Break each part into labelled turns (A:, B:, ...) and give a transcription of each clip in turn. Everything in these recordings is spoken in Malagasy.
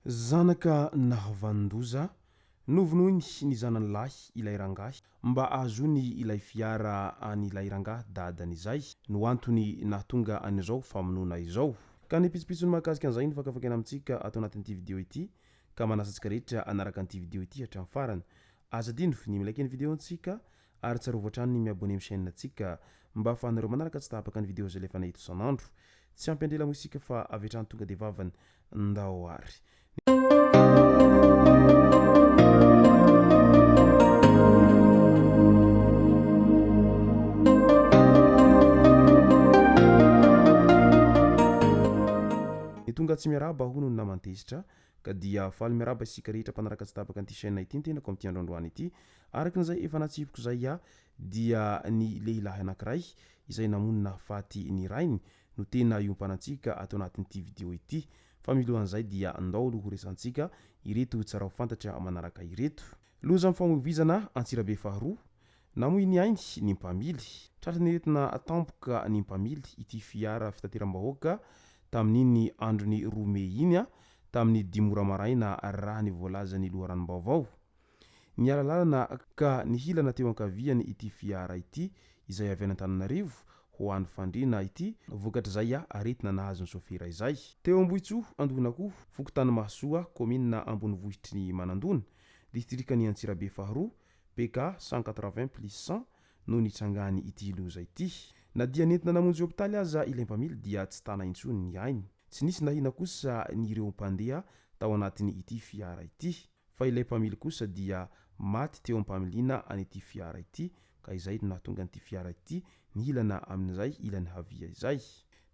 A: Zanaka nahavandoza novonoiny ny zanany lahy ilay rangahy mba ahazony ilay fiara an'ilay rangahy dadany izay no antony nahatonga an'izao famonoana izao. Ka ny pitsopitsony mahakasika an'izay ny fakafakena amintsika atao anatin'ity vidéo ity ka manasantsika rehetra anaraka an'ity vidéo ity hatramin'ny farany. Aza dino ny milaiky ny vidéo antsika ary tsarovatra trano ny miabone amin'ny chaîne antsika mba ahafahanareo manaraka tsy tapaka ny vidéo zay lefa nahito isan'andro. Tsy ampy mo isika fa avy hatrany tonga de vavany ndao ary. Ny tonga tsy miaraba hono ny namantezitra ka dia faly miaraba isika rehetra mpanaraka tsy tapaka an'ity chaîne ity tenako amin'ity androandroany ity. Arakin'izay efa natsipiko zay dia ny lehilahy anankiray izay namonina faty ny rainy no tena iompanantsika atao anatin'ity vidéo ity. Fa milohan'izay dia andao aloha ho resantsika ireto tsara ho fantatra manaraka ireto. Loza mifamoivoizana Antsirabe faharoa namoy ny ainy ny mpamily tratran'ny retina tampoka ny mpamily ity fiara fitateram-bahoaka tamin'iny androny rome iny tamin'ny 5 ora maraina raha ny voalazany loharanom-baovao. Ny alalalana ka ny hilana teo ankaviany ity fiara ity izay avy Antananarivo ho an'ny fandriana ity vokatrizay aretina nahazo ny sofera izay. Teo Ambohitsoa Andohanakoho Fokotany Mahasoa commune Ambonivohitry ny Manandona distrikany Antsirabe faharoa PK 180+100 no nitrangany ity loza ity. Na dia nentina namonjy hôpitaly aza ilay mpamily dia tsy tana intsony ny ainy. Tsy nisy nahina kosa ny ireo mpandeha tao anatiny ity fiara ity fa ilay mpamily kosa dia maty teo ampamiliana an'ity fiara ity ka izay no nahatonga an'ity fiara ity ny ilana amin'izay ilany havia izay.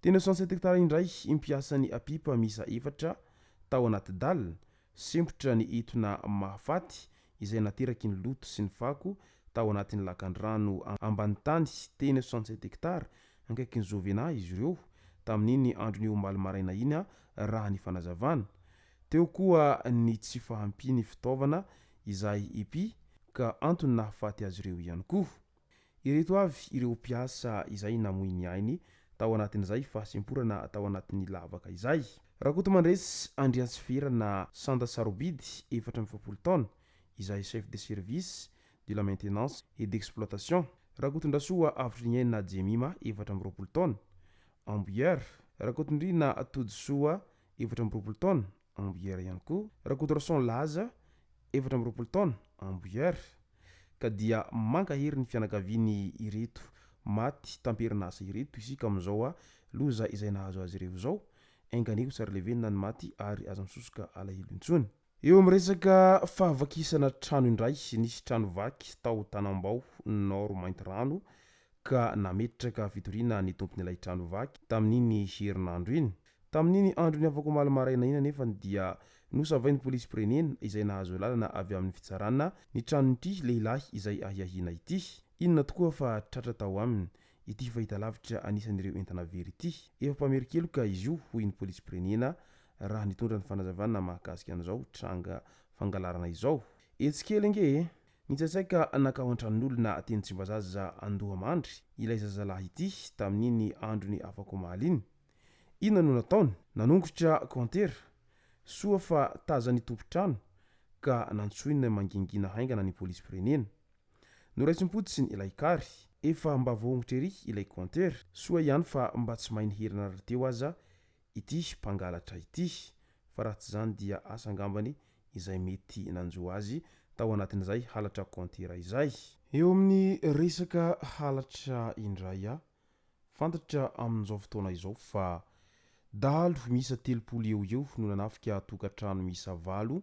A: Tena 67 hectare indray impiasan'ny apipa misa efatra tao anaty dalina sempotra ny etona mahafaty izay nateraky ny loto sy ny fako tao anatin'ny lakan-drano ambany tany tena 67 hectare ankaiky ny Jovena izy ireo tamin'iny andron'ny omaly maraina iny raha ny fanazavana. Teo koa ny tsy fahampiany fitaovana izay ipi ka antony nahafaty azy ireo ihany koa. Ireto avy ireo mpiasa izay namoy ny ainy tao anatin'izay fahasemporana tao anatin'ny lavaka izay. Rakoto Mandresy Andriantsiferana Sanda Sarobidy 4 taona izay chef de service de la maintenance et d'exploitation. Rakotondrasoa Afriniena Jemima 4 taona Ambohière. Rakotondrina Todsoa 4 taona Ambohière ihany koa. Rakotorason Laza 4 taona Ambohière. Ka dia mankahery ny fianakaviany ireto maty tamperinasa ireto isika amin'izao loza izay nahazo azy ireo zao enganeko tsara levenina ny maty ary aza misosoka alahelo intsony. Eo amin'ny resaka fahavakisana trano indray nisy trano vaky tao Tanambao Nord Maintirano ka nametraka fitoriana ny tompon'ilay trano vaky tamin'iny herinandro iny. Tamin'iny andro ny afaka omaly maraina iny anefa dia nosavain'ny polisy pirenena izay nahazo lalana avy amin'ny fitsarana ny tranon'ity lehilahy izay ahiahina ity. Inona tokoa fa tratra tao aminy ity fahitalavitra anisan'ireo entana very ity. Efa mpamerikeloka izy io hoy ny polisy pirenena raha nitondra ny fanazavana mahakasika an'izao tranga fangalarana izao. Etsikely nge ny tsatsaika nakao an-tranon'olona teny Tsimbazaza Andohamandry ilay zazalahy ity tamin'iny andro ny afaka omaly iny. Inona no nataony? Nanongotra kontera soa fa tazany tompo-trano ka nantsoina mangingina haingana ny polisy pirenena. Noraisym-potsiny ilay kary efa mba voongotra ery ilay kontera soa ihany fa mba tsy mahay ny herina rahateo aza ity mpangalatra ity fa raha tsy zany dia asa angambany izay mety nanjo azy tao anatin'izay halatra kontera izay. Eo amin'ny resaka halatra indray fantatra amin'izao fotoana izao fa dahalo misa 30 eo no nanafika tokantrano misa 8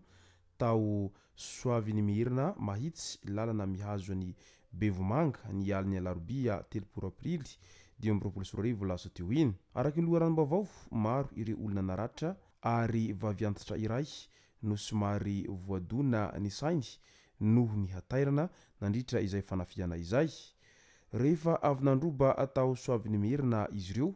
A: tao Soaviny Merina mahitsy lalana mihazo ny Bevomanga ny aliny alarobia 3 aprily 2024 lasa teo iny. Araky ny loharanom-baovao maro ireo olona naratra ary vaviantitra iray no somary voadona ny sainy noho ny hatairana nandritra izay fanafiana izay. Rehefa avy nandroba atao Soaviny Merina izy ireo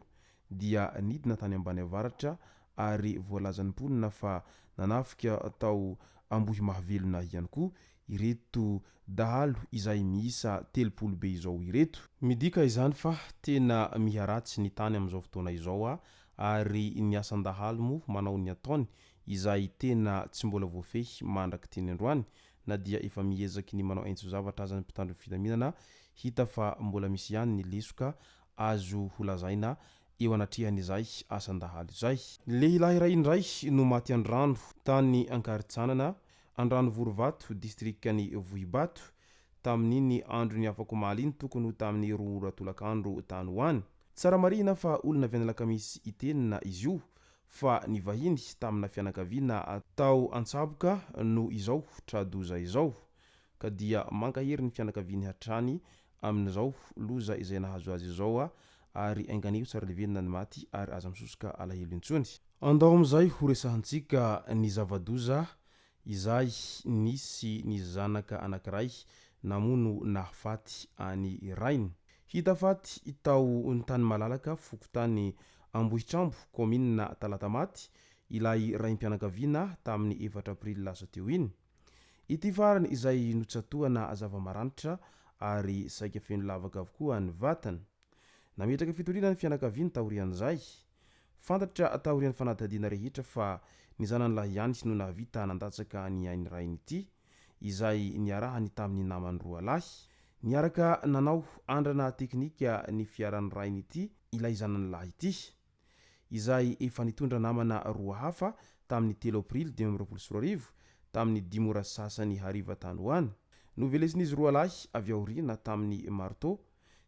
A: dia nidina tany ambany avaratra ary voalazan'ny mponina fa nanafika atao ambohy mahavelona ihany koa ireto dahalo izay miisa 30 be izao ireto. Midika izany fa tena miharatsy ny tany amin'izao fotoana izao ary ny asan-dahalo moa manao ny ataony izay tena tsy mbola voafehy mandraky teny androany na dia efa miezaky ny manao aintso-zavatra aza ny mpitandro ny filaminana hita fa mbola misy ihany ny lesoka azo holazaina eo anatrehan'izay asan-dahalo izay. Lehilahy iray indray no maty andrano tany Ankaritsanana, Andrano Vorovato, distrikany Vohibato tamin'iny andro ny afako maliny tokony ho tamin'ny 2 ora tolakandro tany hoany. Tsara marina fa olona avy Alakamisy itenina izy io fa ny vahiny tamina fianakaviana atao antsaboka no izao tradoza izao ka dia mankahery ny fianakaviany hatrany amin'izao loza izay nahazo azy izao ary ainganio tsara levenina ny maty ary aza misosoka alahelo intsony. Andao amin'izay ho resahantsika ny zavadoza izay nisy ny zanaka anankiray namono nahafaty any Rainy. Hita faty tao ny tany malalaka fokotany Ambohitrambo komina Talatamaty ilay raim-pianakaviana tamin'ny 4 aprily lasa teo iny. Ity farany izay notsatoana zava-maranitra ary saika feno lavaka avokoa ny vatany. Nametraka fitoliana ny fianakaviany taorian'izay. Fantatra taorian'ny fanadihadiana rehetra fa ny zanany lahy ihany no nahavita nandatsaka ny ainy Rainy ity izay niarahany tamin'ny namany roa lahy. Niaraka nanao andrana teknika ny fiaran'ny Rainy ity ilay zanany lahy ity izay efa nitondra namana roa hafa tamin'ny 3 aprily 2024 tamin'ny 5 ora sasany hariva tany hoany. Novelesin'izy roa lahy avy aoriana tamin'ny marteau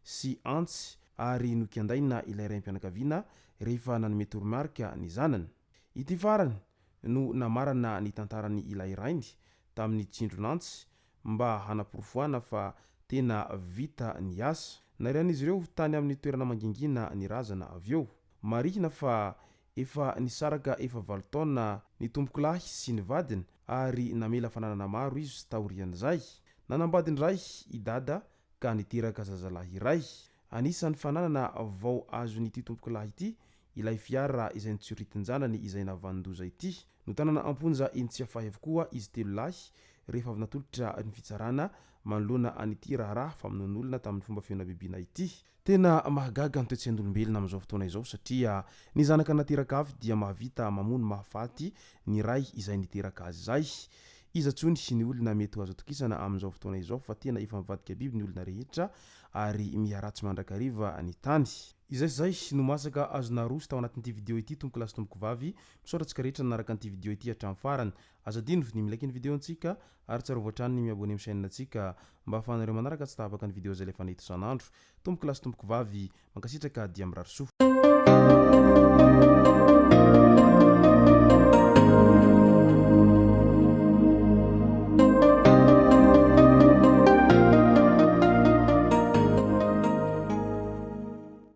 A: sy antsy ary nokiandaina ilay raim-pianakaviana rehefa nanome toromarika ny zanany. Ity farany no namarana ny tantarany ilay Rainy tamin'ny tsindronantsy mba hanaporofoana fa tena vita ny asa. Narian'izy ireo tany amin'ny toerana mangingina ny razana avy eo. Marihina fa efa nisaraka efa 7 taona ny tompoko lahy sy ny vadiny ary namela fananana maro izy taorian'izay. Nanambady indray i dada ka niteraka zazalahy iray. Anisan'ny fananana vao azo n'ity tompoko lahy ity ilay fiara izay nitsoritin'ny zanany izay navandoza ity. No tanana amponja Intsiafay avokoa izy 3 lahy rehefa avy natolotra ny fitsarana manoloana an'ity raharaha famonoan'olona tamin'ny fomba fiona bibina ity. Tena mahagaga ny toetsen'olombelona amin'izao fotoana izao satria ny zanaka nateraka avy dia mahavita mamono mahafaty ny ray izay niteraka azy izay. Iza tsony ny olona mety ho azo atokisana amin'izao fotoana izao fa tena efa mivadika biby ny olona rehetra ary miharatsy mandrakariva ny tany. Izay no masaka azo naroso tao anatin'ity video ity tompoko lasy tompoko vavy. Misaotra antsika rehetra nanaraka an'ity video ity hatramin'ny farany. Azadino ny milaiky ny video antsika ary tsara voatrany ny miabone amin'ny chaîne antsika mba ahafahanareo manaraka tsy tahabaka ny video izay lefa nahita isan'andro. Tompoko lasy tompoko vavy mankasitraka dia mirary soa.